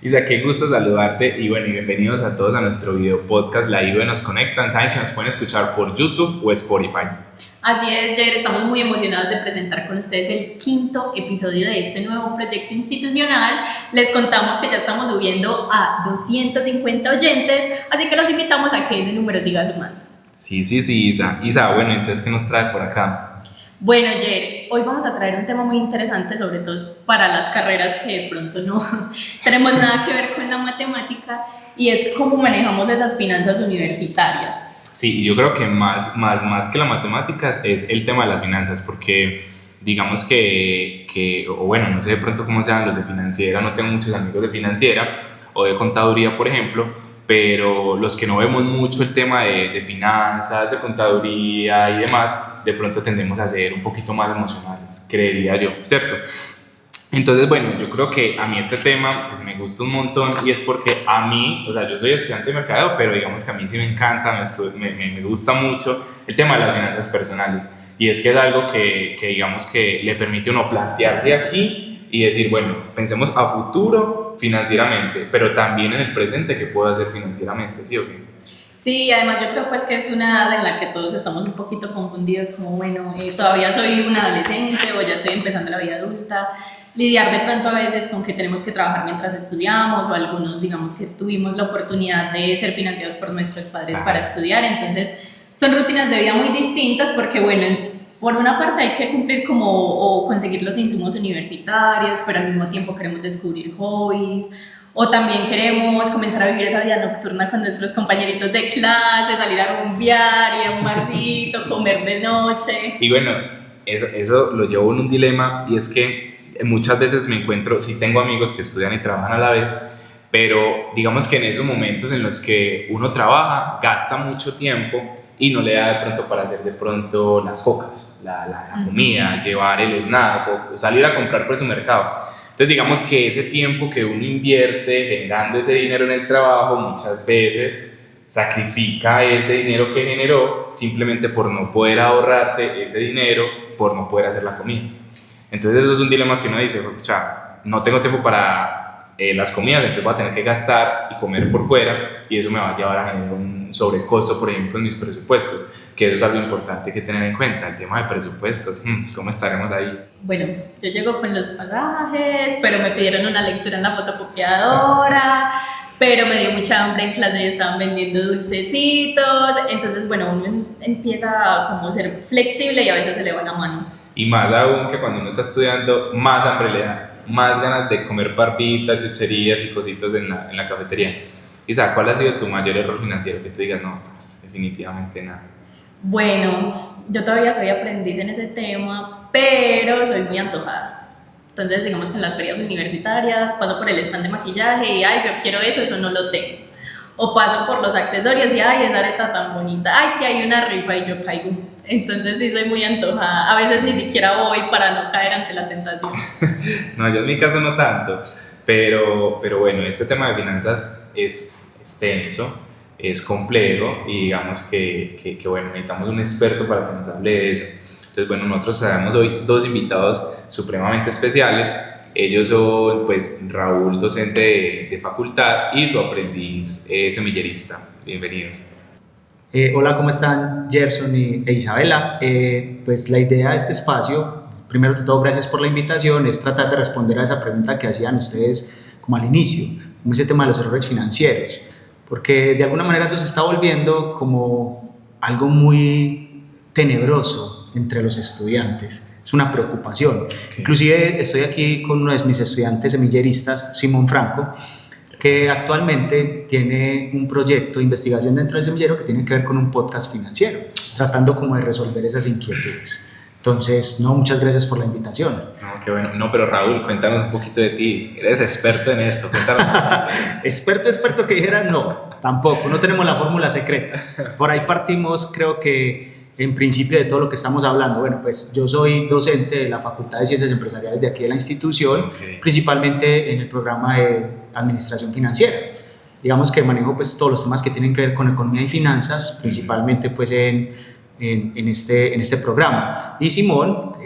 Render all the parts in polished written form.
Isa, qué gusto saludarte y bueno, y bienvenidos a todos a nuestro video podcast La IVE nos conectan. Saben que nos pueden escuchar por YouTube o Spotify. Así es, Jair, estamos muy emocionados de presentar con ustedes el 5º episodio de este nuevo proyecto institucional. Les contamos que ya estamos subiendo a 250 oyentes, así que los invitamos a que ese número siga sumando. Sí, Isa. Isa, bueno, entonces, ¿qué nos trae por acá? Bueno, Jair, hoy vamos a traer un tema muy interesante, sobre todo para las carreras que de pronto no tenemos nada que ver con la matemática, y es cómo manejamos esas finanzas universitarias. Sí, yo creo que más que la matemática es el tema de las finanzas, porque digamos o bueno, no sé de pronto cómo sean los de financiera, no tengo muchos amigos de financiera o de contaduría, por ejemplo, pero los que no vemos mucho el tema de finanzas, de contaduría y demás, de pronto tendemos a ser un poquito más emocionales, creería yo, ¿cierto? Entonces, bueno, yo creo que a mí este tema pues, me gusta un montón, y es porque a mí, o sea, yo soy estudiante de mercadeo, pero digamos que a mí sí me encanta, me gusta mucho el tema de las finanzas personales, y es que es algo que digamos que le permite a uno plantearse aquí y decir, bueno, pensemos a futuro financieramente, pero también en el presente qué puedo hacer financieramente, ¿sí o qué? Sí, además yo creo pues que es una edad en la que todos estamos un poquito confundidos, como bueno, todavía soy una adolescente o ya estoy empezando la vida adulta, lidiar de pronto a veces con que tenemos que trabajar mientras estudiamos, o algunos digamos que tuvimos la oportunidad de ser financiados por nuestros padres para estudiar, entonces son rutinas de vida muy distintas porque bueno, por una parte hay que cumplir o conseguir los insumos universitarios, pero al mismo tiempo queremos descubrir hobbies, o también queremos comenzar a vivir esa vida nocturna con nuestros compañeritos de clase, salir a rumbear, ir a un barcito, comer de noche. Y bueno, eso lo llevo en un dilema, y es que muchas veces me encuentro, sí tengo amigos que estudian y trabajan a la vez, pero digamos que en esos momentos en los que uno trabaja, gasta mucho tiempo y no le da de pronto para hacer de pronto las cocas, la comida, llevar el snack o salir a comprar por su mercado. Entonces digamos que ese tiempo que uno invierte generando ese dinero en el trabajo, muchas veces sacrifica ese dinero que generó simplemente por no poder ahorrarse ese dinero, por no poder hacer la comida. Entonces eso es un dilema que uno dice, pucha, no tengo tiempo para las comidas, entonces voy a tener que gastar y comer por fuera, y eso me va a llevar a generar un sobrecosto, por ejemplo, en mis presupuestos, que eso es algo importante que tener en cuenta, el tema de presupuestos. ¿Cómo estaremos ahí? Bueno, yo llego con los pasajes, pero me pidieron una lectura en la fotocopiadora, pero me dio mucha hambre en clase y estaban vendiendo dulcecitos, entonces bueno, uno empieza a como ser flexible y a veces se le va la mano. Y más aún que cuando uno está estudiando, más hambre le da, más ganas de comer papitas, chucherías y cositas en la cafetería. Isa, ¿cuál ha sido tu mayor error financiero que tú digas, no, pues, definitivamente nada? Bueno, yo todavía soy aprendiz en ese tema, pero soy muy antojada. Entonces, digamos que en las ferias universitarias paso por el stand de maquillaje y, ay, yo quiero eso, eso no lo tengo. O paso por los accesorios y, ay, esa areta tan bonita, ay, que hay una rifa, y yo caigo. Entonces sí soy muy antojada. A veces ni siquiera voy para no caer ante la tentación. No, yo en mi caso no tanto, pero bueno, este tema de finanzas es extenso, es complejo, y digamos que bueno, necesitamos un experto para que nos hable de eso. Entonces bueno, nosotros tenemos hoy dos invitados supremamente especiales. Ellos son pues Raúl, docente de facultad, y su aprendiz semillerista. Bienvenidos. Hola, ¿cómo están Gerson e Isabela? Pues la idea de este espacio, primero de todo gracias por la invitación, es tratar de responder a esa pregunta que hacían ustedes como al inicio, como ese tema de los errores financieros, porque de alguna manera eso se está volviendo como algo muy tenebroso entre los estudiantes, es una preocupación. Okay. Inclusive estoy aquí con uno de mis estudiantes semilleristas, Simón Franco, que actualmente tiene un proyecto de investigación dentro del semillero que tiene que ver con un podcast financiero, tratando como de resolver esas inquietudes. Entonces, no, muchas gracias por la invitación. No, qué bueno. No, pero Raúl, cuéntanos un poquito de ti. Eres experto en esto. Cuéntanos. experto que dijera, no, tampoco. No tenemos la fórmula secreta. Por ahí partimos, creo que en principio de todo lo que estamos hablando. Bueno, pues yo soy docente de la Facultad de Ciencias Empresariales de aquí de la institución, principalmente en el programa de Administración Financiera. Digamos que manejo pues todos los temas que tienen que ver con economía y finanzas, principalmente pues en este programa. Y Simón,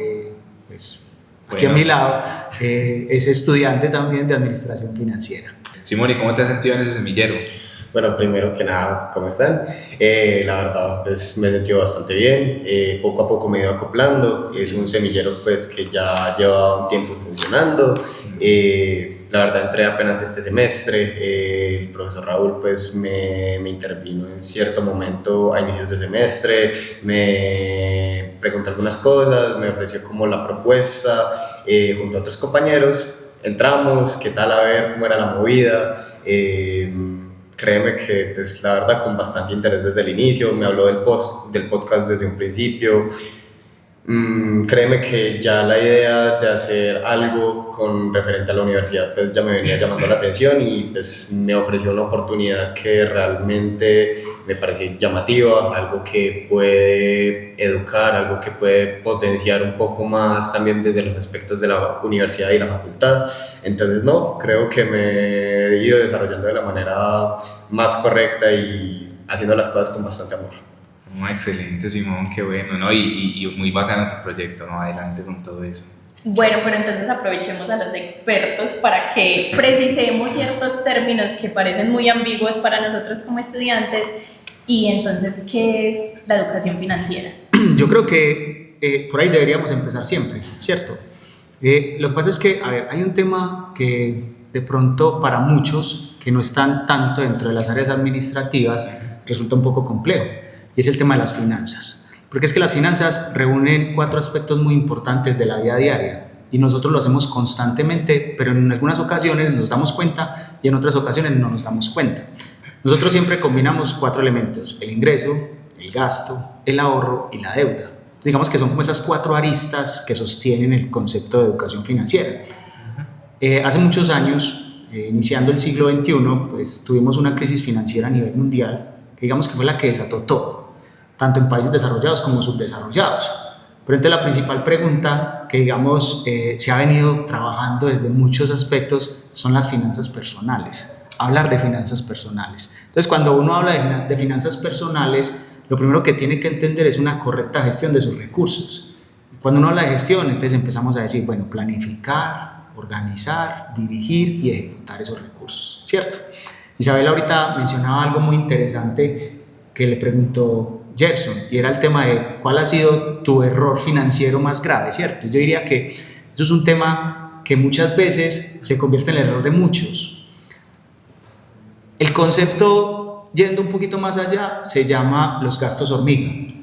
pues aquí a mi lado, es estudiante también de Administración Financiera. Simón, ¿y cómo te has sentido en ese semillero? Bueno, primero que nada, ¿cómo están? La verdad, pues me he sentido bastante bien, poco a poco me he ido acoplando, es un semillero pues que ya lleva un tiempo funcionando, la verdad entré apenas este semestre, el profesor Raúl pues me intervino en cierto momento a inicios de semestre, me preguntó algunas cosas, me ofreció como la propuesta, junto a otros compañeros, entramos, qué tal, a ver cómo era la movida. Créeme que pues, la verdad con bastante interés desde el inicio, me habló del podcast desde un principio. Créeme que ya la idea de hacer algo con referente a la universidad pues ya me venía llamando la atención y pues me ofreció una oportunidad que realmente me pareció llamativa, algo que puede educar, algo que puede potenciar un poco más también desde los aspectos de la universidad y la facultad. Entonces no, creo que me he ido desarrollando de la manera más correcta y haciendo las cosas con bastante amor. No, excelente, Simón, qué bueno, ¿no? Y muy bacano tu proyecto, ¿no? Adelante con todo eso. Bueno, pero entonces aprovechemos a los expertos para que precisemos ciertos términos que parecen muy ambiguos para nosotros como estudiantes. Y entonces, ¿qué es la educación financiera? Yo creo que por ahí deberíamos empezar siempre, ¿cierto? Lo que pasa es que, a ver, hay un tema que de pronto para muchos que no están tanto dentro de las áreas administrativas resulta un poco complejo, y es el tema de las finanzas. Porque es que las finanzas reúnen 4 aspectos muy importantes de la vida diaria y nosotros lo hacemos constantemente, pero en algunas ocasiones nos damos cuenta y en otras ocasiones no nos damos cuenta. Nosotros siempre combinamos 4 elementos: el ingreso, el gasto, el ahorro y la deuda. Digamos que son como esas 4 aristas que sostienen el concepto de educación financiera. Hace muchos años, iniciando el siglo XXI, pues tuvimos una crisis financiera a nivel mundial, que digamos que fue la que desató todo, tanto en países desarrollados como subdesarrollados. Pero entonces la principal pregunta que digamos se ha venido trabajando desde muchos aspectos son las finanzas personales, hablar de finanzas personales. Entonces cuando uno habla de finanzas personales, lo primero que tiene que entender es una correcta gestión de sus recursos. Cuando uno habla de gestión, entonces empezamos a decir, bueno, planificar, organizar, dirigir y ejecutar esos recursos, ¿cierto? Isabel ahorita mencionaba algo muy interesante que le preguntó Gerson, y era el tema de cuál ha sido tu error financiero más grave, ¿cierto? Yo diría que eso es un tema que muchas veces se convierte en el error de muchos. El concepto, yendo un poquito más allá, se llama los gastos hormiga.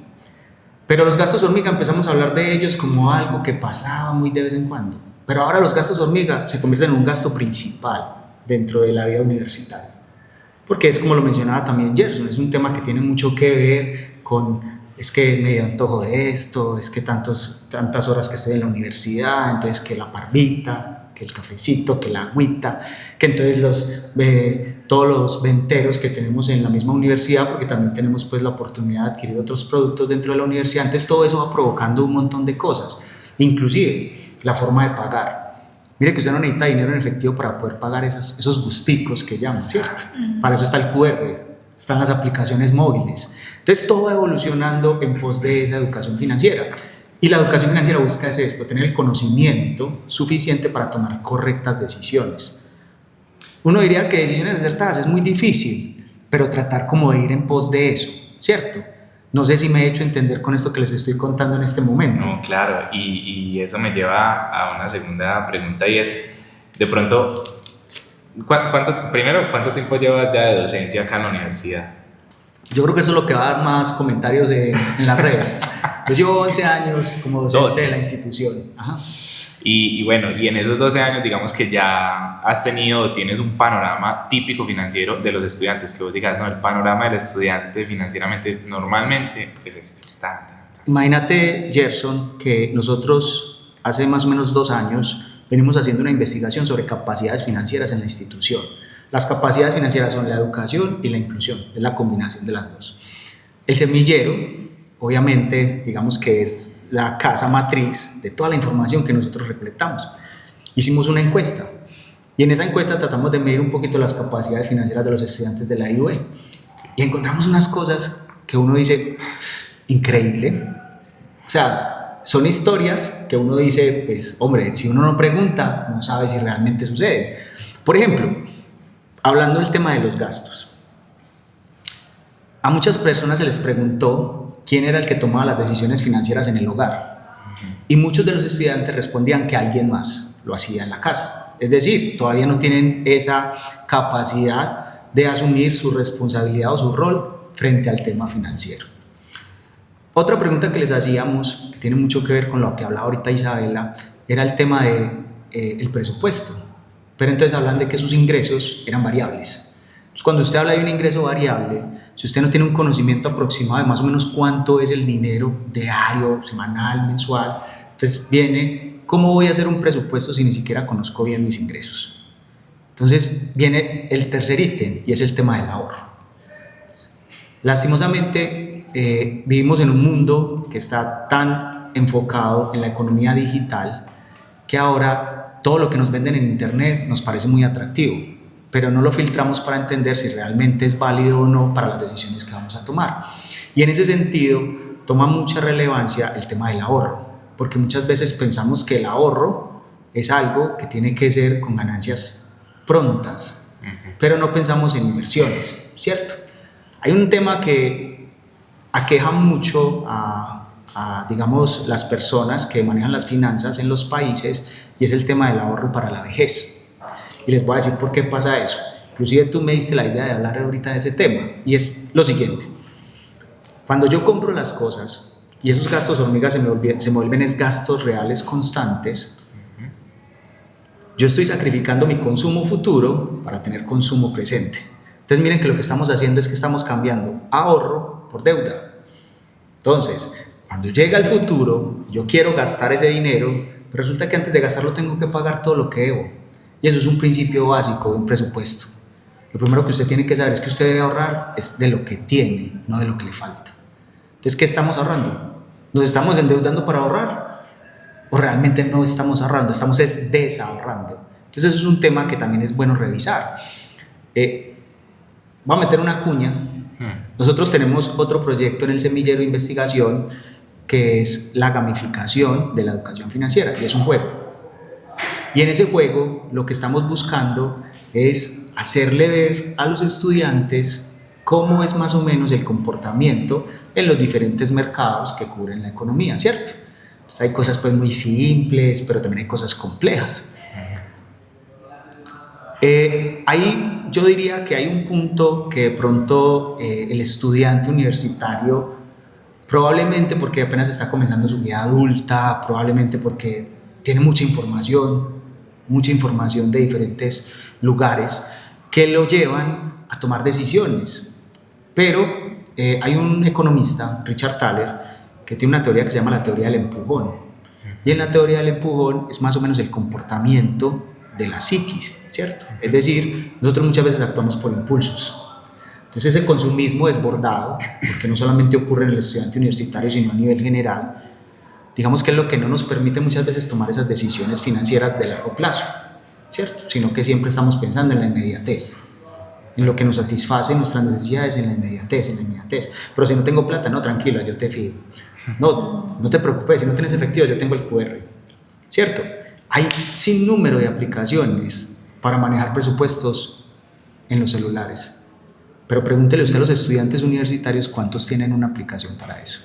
Pero los gastos hormiga empezamos a hablar de ellos como algo que pasaba muy de vez en cuando. Pero ahora los gastos hormiga se convierten en un gasto principal dentro de la vida universitaria. Porque es como lo mencionaba también Gerson, es un tema que tiene mucho que ver con, es que me dio antojo de esto, es que tantas horas que estoy en la universidad, entonces que la parvita, que el cafecito, que la agüita, que entonces todos los venteros que tenemos en la misma universidad, porque también tenemos pues la oportunidad de adquirir otros productos dentro de la universidad, entonces todo eso va provocando un montón de cosas, inclusive la forma de pagar. Mire que usted no necesita dinero en efectivo para poder pagar esos gusticos que llaman, ¿cierto? Para eso está el QR, están las aplicaciones móviles. Entonces todo va evolucionando en pos de esa educación financiera. Y la educación financiera busca es esto, tener el conocimiento suficiente para tomar correctas decisiones. Uno diría que decisiones acertadas es muy difícil, pero tratar como de ir en pos de eso, ¿cierto? No sé si me he hecho entender con esto que les estoy contando en este momento. No, claro, y eso me lleva a una segunda pregunta, y es, de pronto, ¿cuánto tiempo llevas ya de docencia acá en la universidad? Yo creo que eso es lo que va a dar más comentarios en las redes. Yo llevo 11 años como docente de la institución. Ajá. Y bueno, y en esos 12 años, digamos que ya tienes un panorama típico financiero de los estudiantes, que vos digas, no, el panorama del estudiante financieramente normalmente es este. Imagínate, Gerson, que nosotros hace más o menos 2 años venimos haciendo una investigación sobre capacidades financieras en la institución. Las capacidades financieras son la educación y la inclusión, es la combinación de las dos. El semillero, obviamente, digamos que es la casa matriz de toda la información que nosotros recolectamos. Hicimos una encuesta y en esa encuesta tratamos de medir un poquito las capacidades financieras de los estudiantes de la IUE y encontramos unas cosas que uno dice, increíble. O sea, son historias que uno dice, pues hombre, si uno no pregunta, no sabe si realmente sucede. Por ejemplo, hablando del tema de los gastos, a muchas personas se les preguntó quién era el que tomaba las decisiones financieras en el hogar, y muchos de los estudiantes respondían que alguien más lo hacía en la casa. Es decir, todavía no tienen esa capacidad de asumir su responsabilidad o su rol frente al tema financiero. Otra pregunta que les hacíamos, que tiene mucho que ver con lo que hablaba ahorita Isabela, era el tema del presupuesto. Pero entonces hablan de que sus ingresos eran variables. Entonces, cuando usted habla de un ingreso variable, si usted no tiene un conocimiento aproximado de más o menos cuánto es el dinero diario, semanal, mensual, entonces viene, ¿cómo voy a hacer un presupuesto si ni siquiera conozco bien mis ingresos? Entonces viene el tercer ítem, y es el tema del ahorro. Lastimosamente, vivimos en un mundo que está tan enfocado en la economía digital que ahora todo lo que nos venden en internet nos parece muy atractivo, pero no lo filtramos para entender si realmente es válido o no para las decisiones que vamos a tomar. Y en ese sentido toma mucha relevancia el tema del ahorro, porque muchas veces pensamos que el ahorro es algo que tiene que ser con ganancias prontas, pero no pensamos en inversiones, ¿cierto? Hay un tema que aqueja mucho digamos, las personas que manejan las finanzas en los países, y es el tema del ahorro para la vejez. Y les voy a decir por qué pasa eso. Inclusive tú me diste la idea de hablar ahorita de ese tema, y es lo siguiente: cuando yo compro las cosas y esos gastos hormigas se me vuelven gastos reales constantes, yo estoy sacrificando mi consumo futuro para tener consumo presente. Entonces miren que lo que estamos haciendo es que estamos cambiando ahorro por deuda. Entonces, cuando llega el futuro, yo quiero gastar ese dinero, pero resulta que antes de gastarlo tengo que pagar todo lo que debo. Y eso es un principio básico de un presupuesto. Lo primero que usted tiene que saber es que usted debe ahorrar es de lo que tiene, no de lo que le falta. Entonces, ¿qué estamos ahorrando? ¿Nos estamos endeudando para ahorrar? ¿O realmente no estamos ahorrando? Estamos desahorrando. Entonces, eso es un tema que también es bueno revisar. Voy a meter una cuña. Nosotros tenemos otro proyecto en el semillero de investigación que es la gamificación de la educación financiera, y es un juego. Y en ese juego lo que estamos buscando es hacerle ver a los estudiantes cómo es más o menos el comportamiento en los diferentes mercados que cubren la economía, ¿cierto? Entonces hay cosas pues muy simples, pero también hay cosas complejas. Ahí yo diría que hay un punto que de pronto el estudiante universitario, probablemente porque apenas está comenzando su vida adulta, probablemente porque tiene mucha información de diferentes lugares que lo llevan a tomar decisiones. Pero hay un economista, Richard Thaler, que tiene una teoría que se llama la teoría del empujón. Y en la teoría del empujón es más o menos el comportamiento de la psiquis, ¿cierto? Es decir, nosotros muchas veces actuamos por impulsos. Entonces ese consumismo desbordado, porque no solamente ocurre en el estudiante universitario, sino a nivel general, digamos que es lo que no nos permite muchas veces tomar esas decisiones financieras de largo plazo, ¿cierto? Sino que siempre estamos pensando en la inmediatez, en lo que nos satisface nuestras necesidades, en la inmediatez. Pero si no tengo plata, no, tranquilo, yo te fido. No te preocupes, si no tienes efectivo, yo tengo el QR, ¿cierto? Hay sin número de aplicaciones para manejar presupuestos en los celulares. Pero pregúntele usted a los estudiantes universitarios cuántos tienen una aplicación para eso.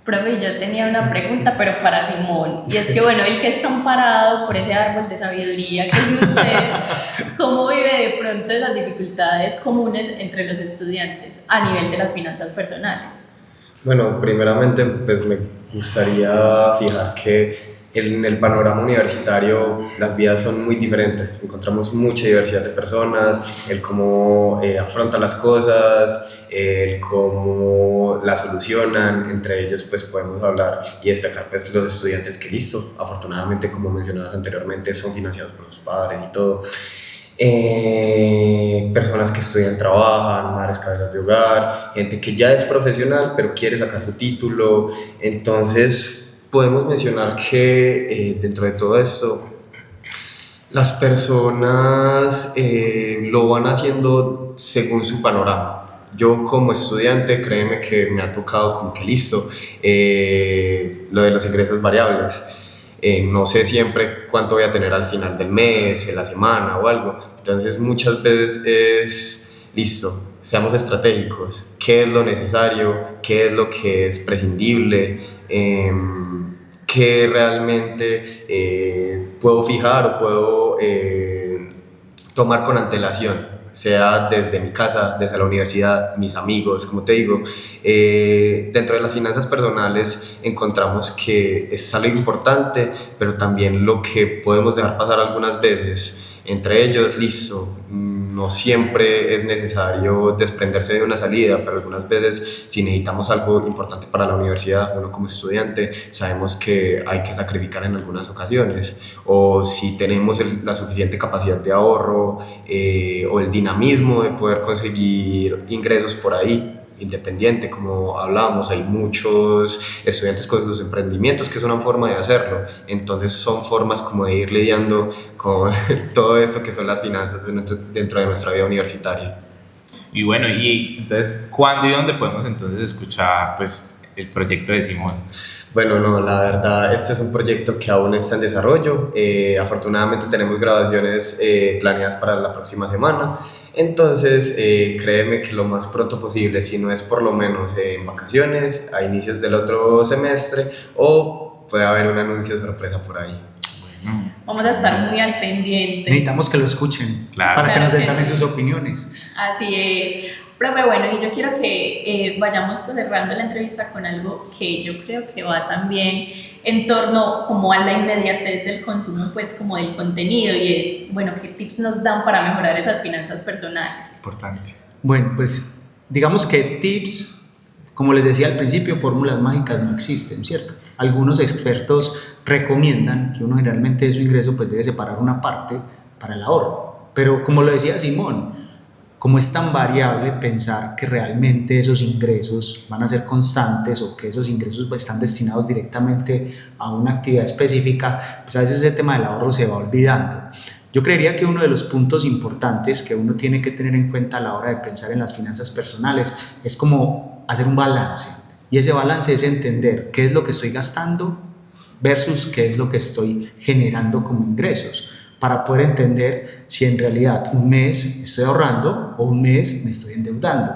Profe, yo tenía una pregunta, pero para Simón. Y es que, bueno, el que está amparado por ese árbol de sabiduría que es usted, ¿cómo vive de pronto las dificultades comunes entre los estudiantes a nivel de las finanzas personales? Bueno, primeramente, pues me gustaría fijar que en el panorama universitario las vidas son muy diferentes, encontramos mucha diversidad de personas, el cómo afrontan las cosas, el cómo las solucionan, entre ellos pues podemos hablar y destacar pues los estudiantes que listo, afortunadamente como mencionabas anteriormente son financiados por sus padres y todo, personas que estudian, trabajan, madres cabezas de hogar, gente que ya es profesional pero quiere sacar su título, entonces podemos mencionar que dentro de todo esto las personas lo van haciendo según su panorama. Yo como estudiante, créeme que me ha tocado como que listo, lo de los ingresos variables. no sé siempre cuánto voy a tener al final del mes, en la semana o algo. Entonces muchas veces es, listo, seamos estratégicos, qué es lo necesario, qué es lo que es prescindible, qué realmente puedo fijar o puedo tomar con antelación, sea desde mi casa, desde la universidad, mis amigos, como te digo. Dentro de las finanzas personales encontramos que es algo importante, pero también lo que podemos dejar pasar algunas veces. Entre ellos, listo, no siempre es necesario desprenderse de una salida, pero algunas veces si necesitamos algo importante para la universidad, uno como estudiante sabemos que hay que sacrificar en algunas ocasiones, o si tenemos la suficiente capacidad de ahorro o el dinamismo de poder conseguir ingresos por ahí, independiente, como hablábamos, hay muchos estudiantes con sus emprendimientos que es una forma de hacerlo, entonces son formas como de ir lidiando con todo eso que son las finanzas dentro de nuestra vida universitaria. Y bueno, y entonces, ¿cuándo y dónde podemos entonces escuchar pues el proyecto de Simón? Bueno, no, la verdad, este es un proyecto que aún está en desarrollo. Afortunadamente tenemos grabaciones planeadas para la próxima semana. Entonces, créeme que lo más pronto posible, si no es por lo menos en vacaciones, a inicios del otro semestre, o puede haber un anuncio sorpresa por ahí. Vamos a estar muy al pendiente. Necesitamos que lo escuchen, Claro. para que Claro nos den que también sí. sus opiniones. Así es. Profe, bueno, y yo quiero que vayamos cerrando la entrevista con algo que yo creo que va también en torno como a la inmediatez del consumo, pues como del contenido, y es, bueno, ¿qué tips nos dan para mejorar esas finanzas personales? Importante. Bueno, pues digamos que tips, como les decía al principio, fórmulas mágicas no existen, ¿cierto? Algunos expertos recomiendan que uno generalmente de su ingreso pues debe separar una parte para el ahorro, pero como lo decía Simón, como es tan variable pensar que realmente esos ingresos van a ser constantes o que esos ingresos pues, están destinados directamente a una actividad específica, pues a veces ese tema del ahorro se va olvidando. Yo creería que uno de los puntos importantes que uno tiene que tener en cuenta a la hora de pensar en las finanzas personales es como hacer un balance, y ese balance es entender qué es lo que estoy gastando versus qué es lo que estoy generando como ingresos, para poder entender si en realidad un mes estoy ahorrando o un mes me estoy endeudando.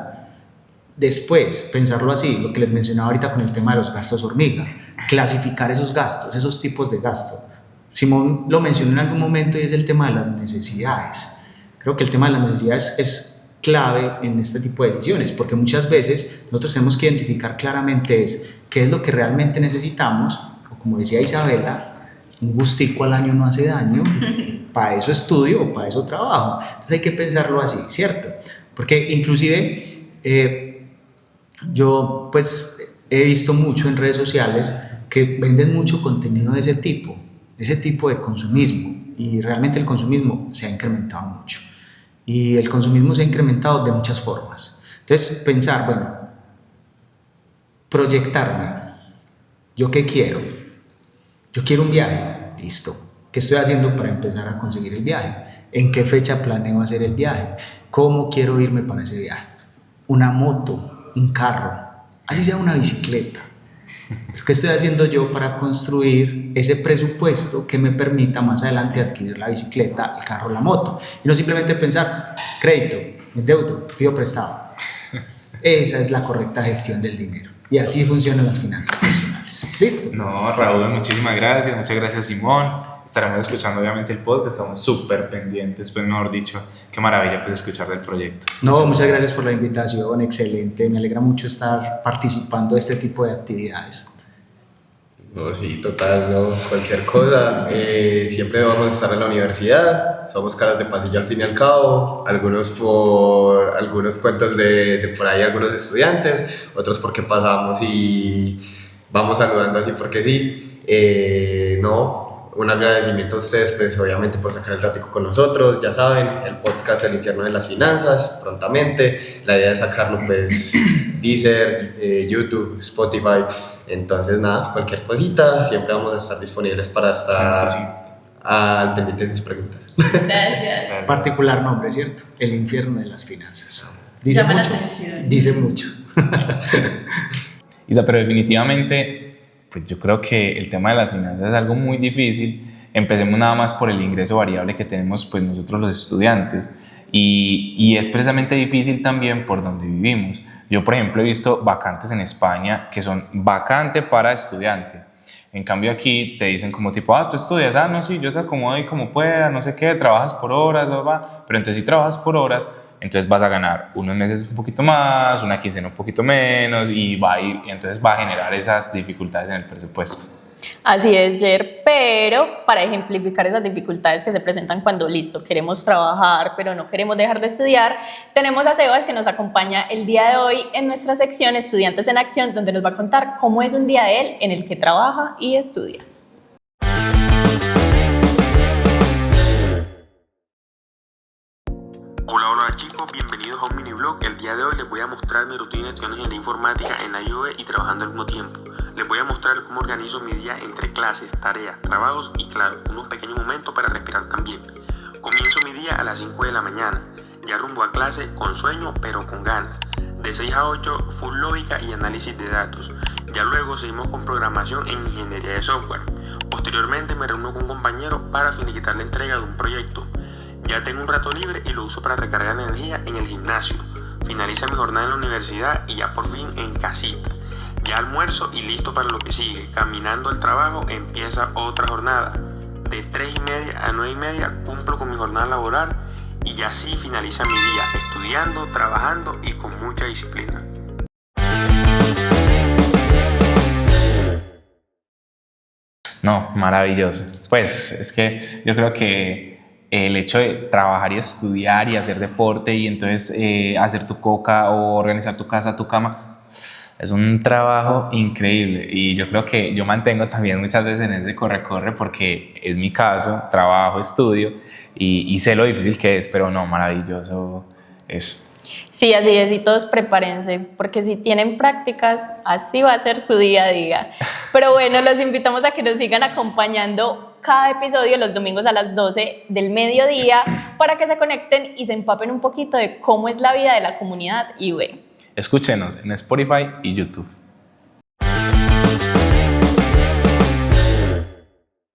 Después, pensarlo así, lo que les mencionaba ahorita con el tema de los gastos hormiga, clasificar esos gastos, esos tipos de gasto. Simón lo mencionó en algún momento y es el tema de las necesidades. Creo que el tema de las necesidades es clave en este tipo de decisiones, porque muchas veces nosotros tenemos que identificar claramente qué es lo que realmente necesitamos, o como decía Isabela, un gustico al año no hace daño, para eso estudio o para eso trabajo. Entonces hay que pensarlo así, ¿cierto? Porque inclusive yo pues he visto mucho en redes sociales que venden mucho contenido de ese tipo de consumismo, y realmente el consumismo se ha incrementado mucho, y el consumismo se ha incrementado de muchas formas. Entonces pensar, bueno, proyectarme, ¿yo qué quiero? Yo quiero un viaje, listo. ¿Qué estoy haciendo para empezar a conseguir el viaje? ¿En qué fecha planeo hacer el viaje? ¿Cómo quiero irme para ese viaje? Una moto, un carro, así sea una bicicleta. ¿Pero qué estoy haciendo yo para construir ese presupuesto que me permita más adelante adquirir la bicicleta, el carro, la moto? Y no simplemente pensar, crédito, endeudo, pido prestado. Esa es la correcta gestión del dinero. Y así funcionan las finanzas personales. ¿Listo? No, Raúl, muchísimas gracias Simón. Estaremos escuchando obviamente el podcast, estamos súper pendientes, pues mejor dicho, qué maravilla pues escuchar del proyecto. No, muchas gracias por la invitación, excelente, me alegra mucho estar participando de este tipo de actividades. No, sí, total, no, cualquier cosa. Siempre vamos a estar en la universidad, somos caras de pasillo al fin y al cabo, algunos por algunos cuentos de por ahí algunos estudiantes, otros porque pasamos y vamos saludando así porque sí. No, un agradecimiento a ustedes, pues obviamente por sacar el ratico con nosotros, ya saben, el podcast El Infierno de las Finanzas, prontamente, la idea es sacarlo pues Deezer, YouTube, Spotify. Entonces, nada, cualquier cosita, siempre vamos a estar disponibles para estar al pendiente de sus preguntas. Gracias. Particular nombre, ¿cierto? El infierno de las finanzas. Dice Llama la mucho. atención. Dice mucho. Isa, pero definitivamente pues yo creo que el tema de las finanzas es algo muy difícil. Empecemos nada más por el ingreso variable que tenemos pues nosotros los estudiantes y es precisamente difícil también por donde vivimos. Yo, por ejemplo, he visto vacantes en España que son vacante para estudiante. En cambio aquí te dicen como tipo, tú estudias, no, sí, yo te acomodo ahí como pueda, no sé qué, trabajas por horas, bla, bla. Pero entonces si trabajas por horas, entonces vas a ganar unos meses un poquito más, una quincena un poquito menos y entonces va a generar esas dificultades en el presupuesto. Así es, Jer, pero para ejemplificar esas dificultades que se presentan cuando, listo, queremos trabajar, pero no queremos dejar de estudiar, tenemos a Sebas que nos acompaña el día de hoy en nuestra sección Estudiantes en Acción, donde nos va a contar cómo es un día de él en el que trabaja y estudia. Hola chicos, bienvenidos a un mini vlog. El día de hoy les voy a mostrar mi rutina estudiando ingeniería informática en la IUV y trabajando al mismo tiempo. Les voy a mostrar cómo organizo mi día entre clases, tareas, trabajos y claro, unos pequeños momentos para respirar también. Comienzo mi día a las 5 de la mañana, ya rumbo a clase con sueño pero con ganas. De 6 a 8, full lógica y análisis de datos. Ya luego seguimos con programación en ingeniería de software. Posteriormente me reúno con un compañero para finiquitar la entrega de un proyecto. Ya tengo un rato libre y lo uso para recargar energía en el gimnasio. Finaliza mi jornada en la universidad y ya por fin en casita. Ya almuerzo y listo para lo que sigue. Caminando al trabajo empieza otra jornada. De 3:30 a 9:30 cumplo con mi jornada laboral y ya así finaliza mi día estudiando, trabajando y con mucha disciplina. No, maravilloso. Pues es que yo creo que el hecho de trabajar y estudiar y hacer deporte y entonces hacer tu coca o organizar tu casa, tu cama, es un trabajo increíble y yo creo que yo mantengo también muchas veces en ese corre-corre porque es mi caso, trabajo, estudio y sé lo difícil que es, pero no, maravilloso eso. Sí, así es, y todos prepárense, porque si tienen prácticas, así va a ser su día a día. Pero bueno, los invitamos a que nos sigan acompañando cada episodio los domingos a las 12 del mediodía para que se conecten y se empapen un poquito de cómo es la vida de la comunidad IUV. Escúchenos en Spotify y YouTube.